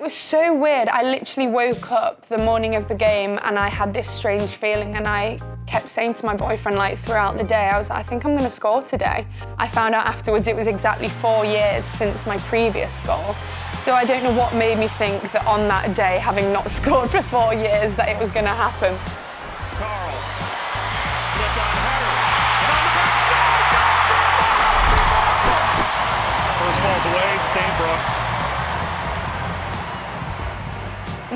was so weird. I literally woke up the morning of the game and I had this strange feeling, and I kept saying to my boyfriend like throughout the day, I was like, I think I'm gonna score today. I found out afterwards it was exactly 4 years since my previous goal. So I don't know what made me think that on that day, having not scored for 4 years, that it was gonna happen. Carle, flick on header, and on the backside, first ball's away, Stainbrook.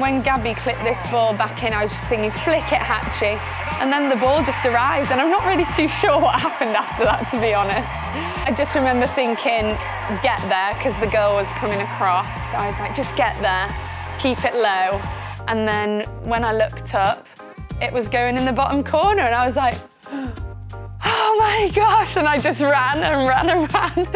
When Gabby clipped this ball back in, I was just singing, flick it, Hatchie. And then the ball just arrived, and I'm not really too sure what happened after that, to be honest. I just remember thinking, get there, because the girl was coming across. So I was like, just get there, keep it low. And then when I looked up, it was going in the bottom corner, and I was like, oh my gosh, and I just ran and ran and ran.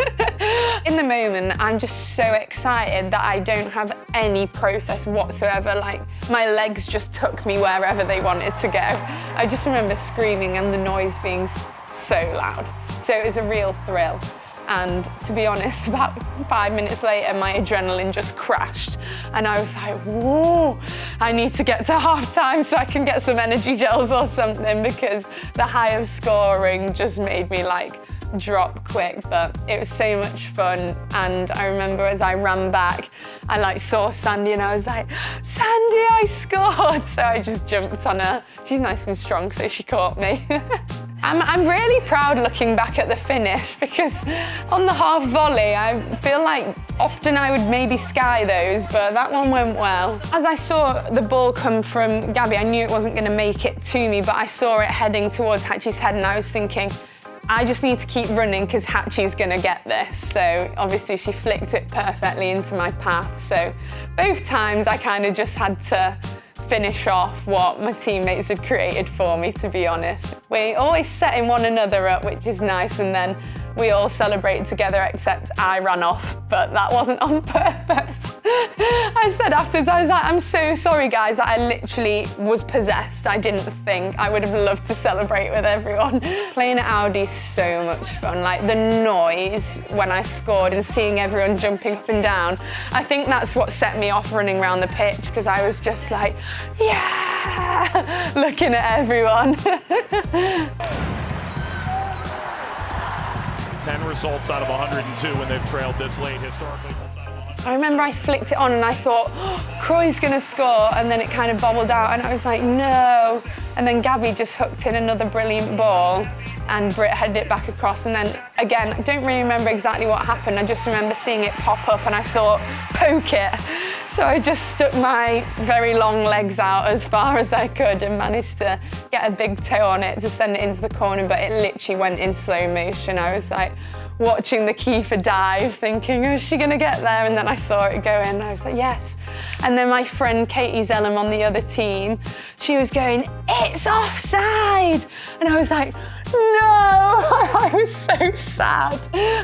In the moment, I'm just so excited that I don't have any process whatsoever. Like, my legs just took me wherever they wanted to go. I just remember screaming and the noise being so loud. So it was a real thrill. And to be honest, about 5 minutes later, my adrenaline just crashed. And I was like, whoa, I need to get to half time so I can get some energy gels or something, because the high of scoring just made me like drop quick. But it was so much fun. And I remember as I ran back, I like saw Sandy and I was like, Sandy, I scored. So I just jumped on her. She's nice and strong, so she caught me. I'm really proud looking back at the finish, because on the half volley, I feel like often I would maybe sky those, but that one went well. As I saw the ball come from Gabby, I knew it wasn't going to make it to me, but I saw it heading towards Hatchie's head, and I was thinking, I just need to keep running because Hatchie's gonna get this. So obviously she flicked it perfectly into my path. So both times I kind of just had to finish off what my teammates had created for me, to be honest. We always setting one another up, which is nice, and then we all celebrate together, except I ran off, but that wasn't on purpose. I said afterwards, I was like, I'm so sorry guys, that I literally was possessed. I didn't think. I would have loved to celebrate with everyone. Playing at Audi is so much fun. Like the noise when I scored and seeing everyone jumping up and down, I think that's what set me off running around the pitch, because I was just like, yeah, looking at everyone. 10 results out of 102 when they've trailed this late historically. I remember I flicked it on and I thought, oh, Croy's gonna score, and then it kind of bobbled out and I was like, no. And then Gabby just hooked in another brilliant ball and Britt headed it back across. And then again, I don't really remember exactly what happened. I just remember seeing it pop up and I thought, poke it. So I just stuck my very long legs out as far as I could and managed to get a big toe on it to send it into the corner, but it literally went in slow motion. I was like watching the keeper dive, thinking, is she gonna get there? And then I saw it go in, and I was like, yes. And then my friend Katie Zellum on the other team, she was going, it's offside. And I was like, no, I was so sad.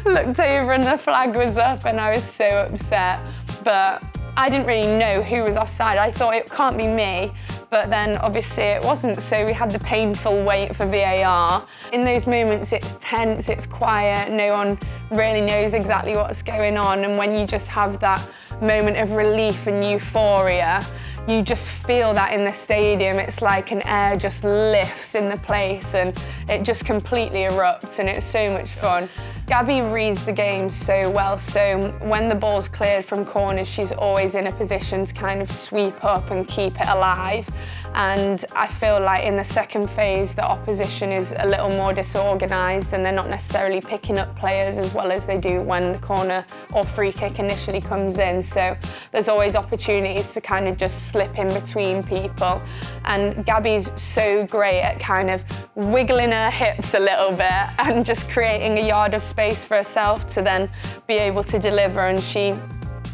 Looked over and the flag was up and I was so upset. But I didn't really know who was offside. I thought it can't be me, but then obviously it wasn't, so we had the painful wait for VAR. In those moments it's tense, it's quiet, no one really knows exactly what's going on, and when you just have that moment of relief and euphoria, you just feel that in the stadium. It's like an air just lifts in the place and it just completely erupts, and it's so much fun. Gabby reads the game so well, so when the ball's cleared from corners, she's always in a position to kind of sweep up and keep it alive. And I feel like in the second phase, the opposition is a little more disorganised and they're not necessarily picking up players as well as they do when the corner or free kick initially comes in. So there's always opportunities to kind of just slip in between people. And Gabby's so great at kind of wiggling her hips a little bit and just creating a yard of space for herself to then be able to deliver. And she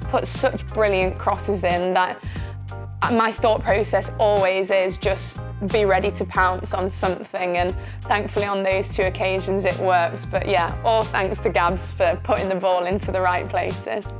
puts such brilliant crosses in that my thought process always is just be ready to pounce on something, and thankfully on those two occasions it works. But yeah, all thanks to Gabs for putting the ball into the right places.